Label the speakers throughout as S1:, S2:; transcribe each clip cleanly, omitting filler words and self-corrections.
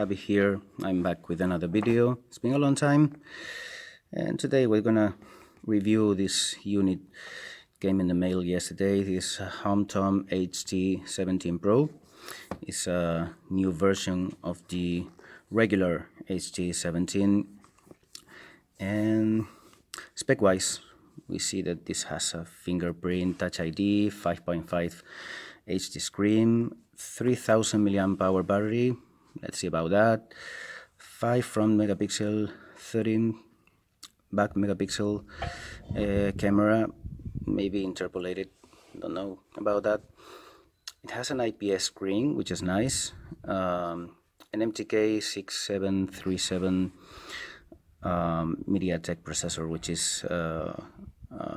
S1: Fabi here. I'm back with another video. It's been a long time, and today we're gonna review this unit. Came in the mail yesterday. This HOMTOM HT17 Pro. It's a new version of the regular HT17, and spec-wise, we see that this has a fingerprint, Touch ID, 5.5 HD screen, 3000 milliamp hour battery. Let's see about that. 5 front megapixel, 13 back megapixel camera, maybe interpolated. Don't know about that. It has an IPS screen, which is nice. An MTK 6737 MediaTek processor, which is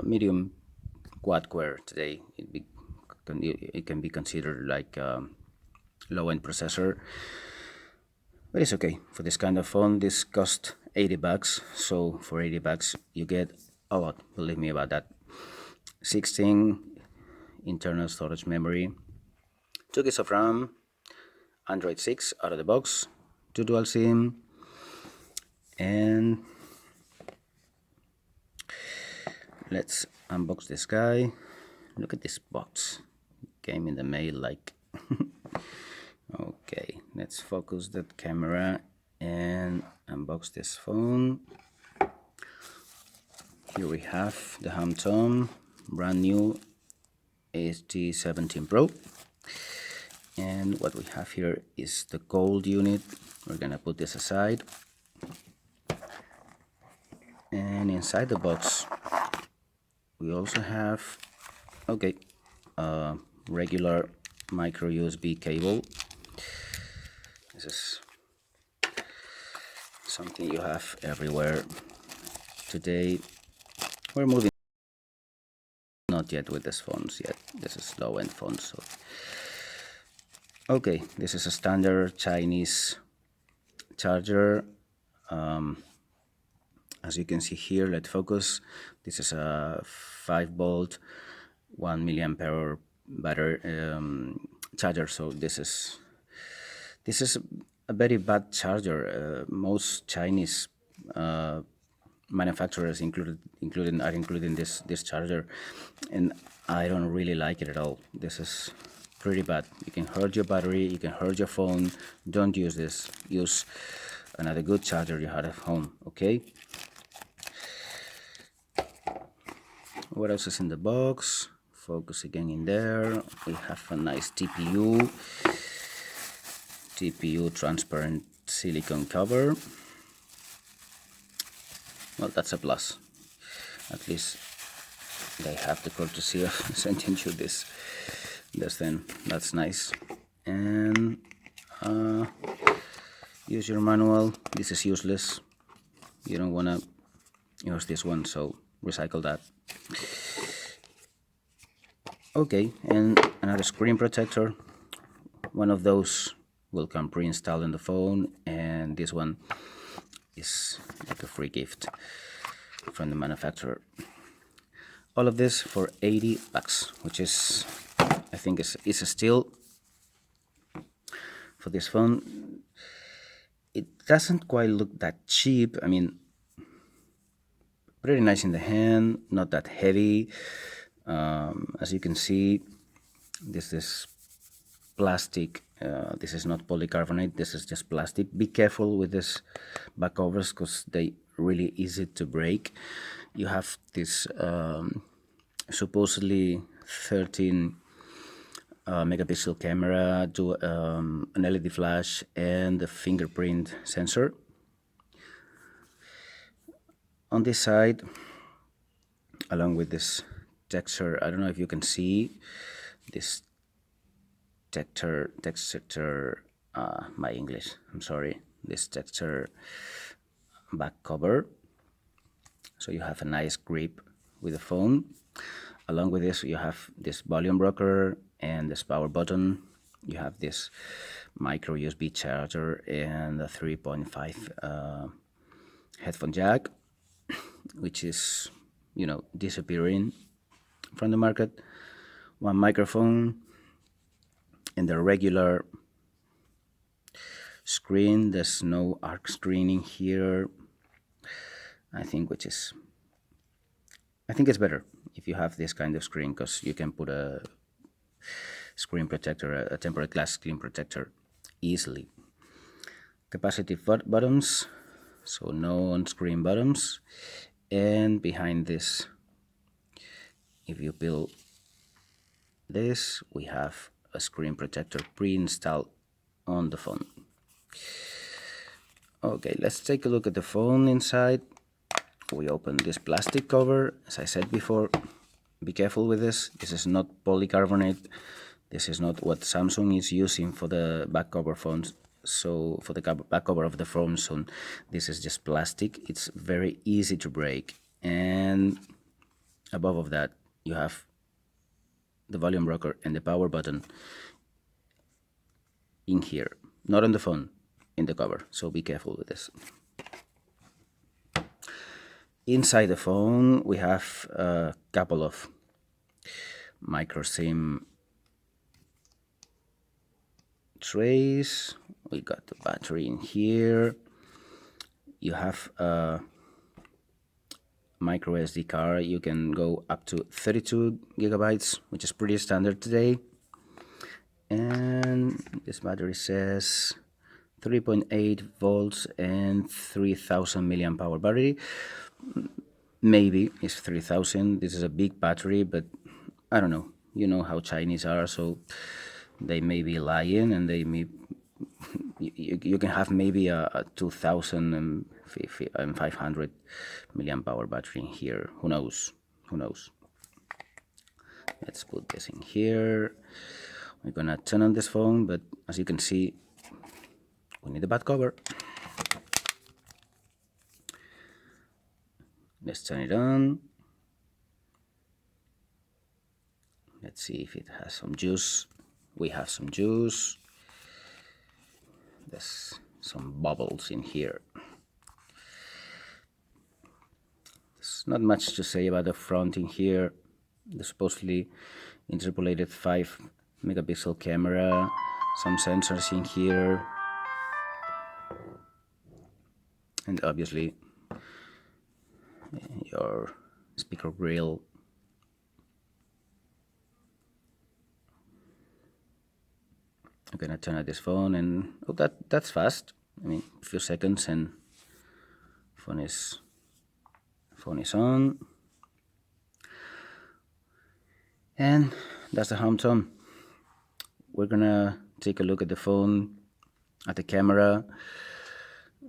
S1: medium quad-core today. It can be considered like low-end processor, but it's okay for this kind of phone. This cost $80, so for $80 you get a lot, believe me about that. 16 internal storage memory, 2 gigs of RAM, Android 6 out of the box, 2 dual SIM, and let's unbox this guy. Look at this box. Came in the mail like okay, let's focus that camera and unbox this phone. Here we have the HOMTOM brand new HT17 Pro, and what we have here is the gold unit. We're gonna put this aside, and inside the box we also have regular micro USB cable. This is something you have everywhere today. We're moving, not yet with these phones yet. This is low-end phones. So okay, this is a standard Chinese charger. As you can see here, let's focus. This is a 5-volt, 1 milliamp hour battery charger. So this is a very bad charger. Most Chinese manufacturers are including this charger, and I don't really like it at all. This is pretty bad. You can hurt your battery, you can hurt your phone. Don't use this. Use another good charger you have at home. Okay. What else is in the box? Focus again in there. We have a nice TPU transparent silicone cover. Well, that's a plus. At least they have the courtesy of sending you this thing. That's nice. And use your manual. This is useless. You don't want to use this one, so recycle that. Okay, and another screen protector. One of those will come pre-installed in the phone, and this one is like a free gift from the manufacturer. All of this for $80, which is, I think, is a steal for this phone. It doesn't quite look that cheap. I mean, pretty nice in the hand, not that heavy. As you can see, this is plastic. This is not polycarbonate, this is just plastic. Be careful with this back covers because they really easy to break. You have this supposedly 13 megapixel camera, an LED flash, and a fingerprint sensor. On this side, along with this texture, I don't know if you can see this texture, my English, I'm sorry, this texture back cover, so you have a nice grip with the phone. Along with this, you have this volume rocker and this power button. You have this micro USB charger and a 3.5 headphone jack, which is, you know, disappearing from the market. One microphone and the regular screen. There's no arc screen in here, I think, it's better if you have this kind of screen, because you can put a screen protector, a tempered glass screen protector easily. Capacitive buttons, so no on-screen buttons. And behind this, if you peel this, we have a screen protector pre-installed on the phone. Okay, let's take a look at the phone inside. We open this plastic cover. As I said before, be careful with this. This is not polycarbonate. This is not what Samsung is using for the back cover phones. So for the back cover of the phone, so this is just plastic. It's very easy to break. And above of that, you have the volume rocker and the power button in here, not on the phone, in the cover. So be careful with this. Inside the phone, we have a couple of micro SIM trays. We got the battery in here. You have a micro SD card. You can go up to 32 gigabytes, which is pretty standard today. And this battery says 3.8 volts and 3000 milliamp hour battery. Maybe it's 3000. This is a big battery, but I don't know. You know how Chinese are, so they may be lying, and they may you can have maybe a 2500 milliamp hour battery in here. Who knows? Who knows? Let's put this in here. We're gonna turn on this phone, but as you can see, we need a back cover. Let's turn it on. Let's see if it has some juice. We have some juice. There's some bubbles in here. There's not much to say about the front in here. The supposedly interpolated 5 megapixel camera, some sensors in here, and obviously your speaker grill. I'm gonna turn on this phone, and oh, that's fast. I mean, a few seconds and phone is on. And that's the HOMTOM. We're gonna take a look at the phone, at the camera,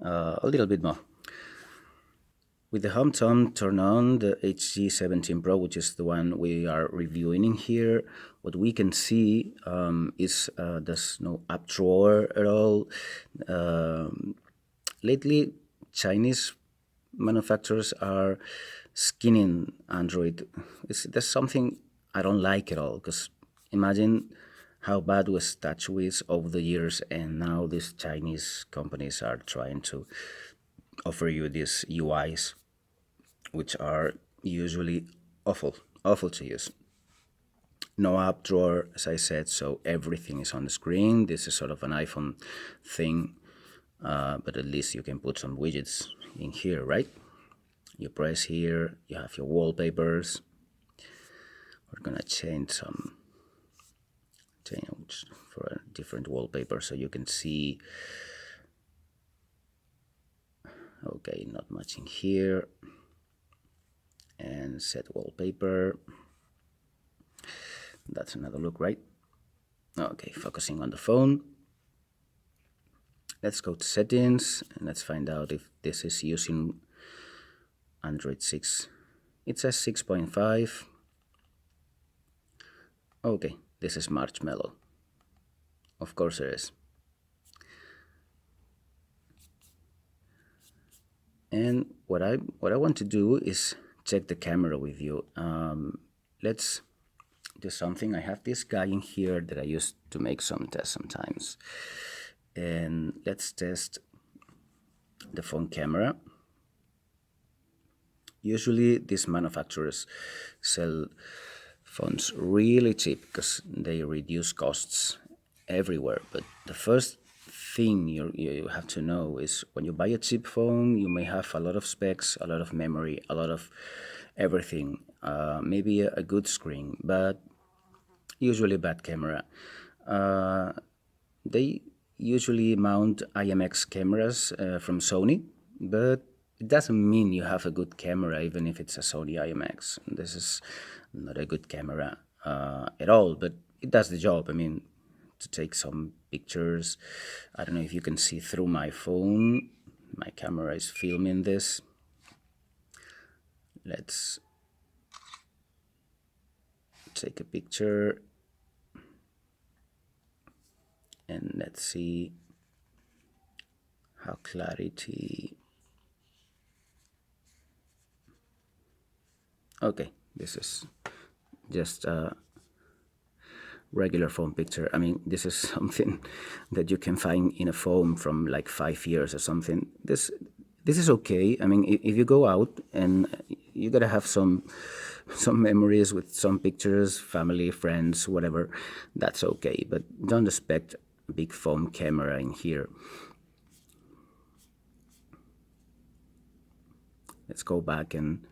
S1: a little bit more. With the HOMTOM turned on, the HT17 Pro, which is the one we are reviewing in here, what we can see is there's no app drawer at all. Lately, Chinese manufacturers are skinning Android. There's something I don't like at all, because imagine how bad was TouchWiz over the years, and now these Chinese companies are trying to offer you these UIs, which are usually awful to use. No app drawer, as I said, so everything is on the screen. This is sort of an iPhone thing, but at least you can put some widgets in here, right? You press here, you have your wallpapers. We're gonna change for a different wallpaper so you can see. Okay, not much in here. And set wallpaper. That's another look, right? Okay, focusing on the phone. Let's go to settings and let's find out if this is using Android 6. It says 6.5. Okay, this is Marshmallow. Of course it is. And what I want to do is check the camera with you. Let's do something. I have this guy in here that I used to make some tests sometimes. And let's test the phone camera. Usually these manufacturers sell phones really cheap because they reduce costs everywhere. But the first thing you have to know is when you buy a cheap phone, you may have a lot of specs, a lot of memory, a lot of everything, maybe a good screen, but usually bad camera. They usually mount IMX cameras from Sony, but it doesn't mean you have a good camera even if it's a Sony IMX. This is not a good camera at all, but it does the job. I mean, to take some pictures. I don't know if you can see through my phone. My camera is filming this. Let's take a picture and let's see how clarity. Okay, this is just a regular phone picture. I mean, this is something that you can find in a phone from like 5 years or something. This is okay. I mean, if you go out and you gotta have some memories with some pictures, family, friends, whatever, that's okay. But don't expect a big phone camera in here. Let's go back and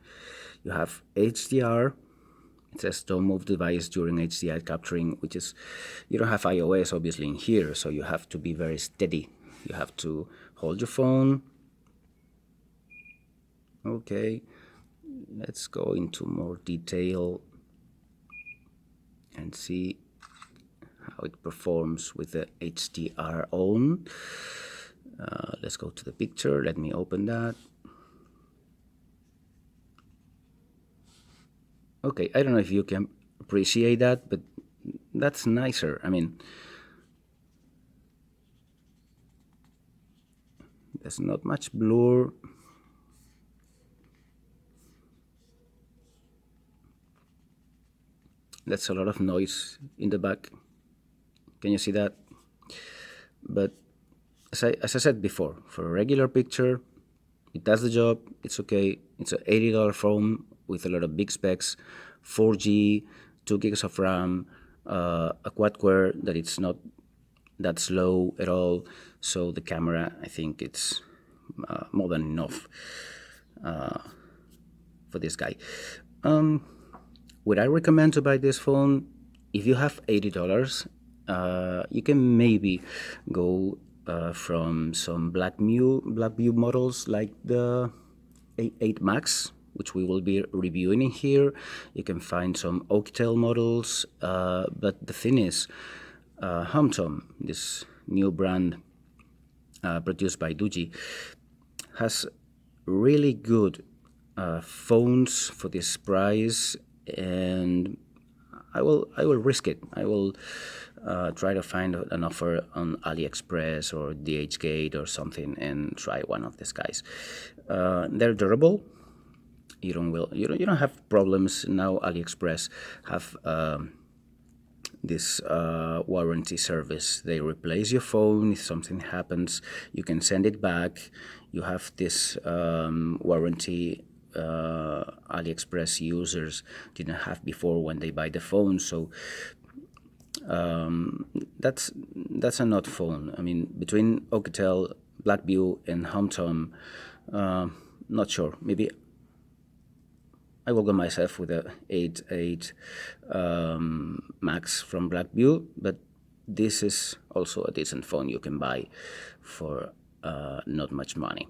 S1: you have HDR. It says don't move device during HDR capturing, which is, you don't have iOS obviously in here, so you have to be very steady. You have to hold your phone. Okay, let's go into more detail and see how it performs with the HDR on. Let's go to the picture. Let me open that. Okay, I don't know if you can appreciate that, but that's nicer. I mean, there's not much blur. That's a lot of noise in the back. Can you see that? But as I said before, for a regular picture, it does the job. It's okay. It's an $80 phone with a lot of big specs, 4G, 2 gigs of RAM, a quad-core that it's not that slow at all. So the camera, I think it's more than enough for this guy. Would I recommend to buy this phone? If you have $80, you can maybe go from some Blackview models like the 8 Max, which we will be reviewing in here. You can find some Oaktail models, but the thing is, HOMTOM, this new brand produced by Doogee, has really good phones for this price, and I will risk it. I will try to find an offer on AliExpress or DHgate or something and try one of these guys. They're durable. You don't have problems now. AliExpress have this warranty service. They replace your phone if something happens. You can send it back. You have this warranty AliExpress users didn't have before when they buy the phone. So that's a not phone. I mean, between Oaktail, Blackview, and HOMTOM, not sure. Maybe I will go myself with a 8 Max from Blackview, but this is also a decent phone you can buy for not much money.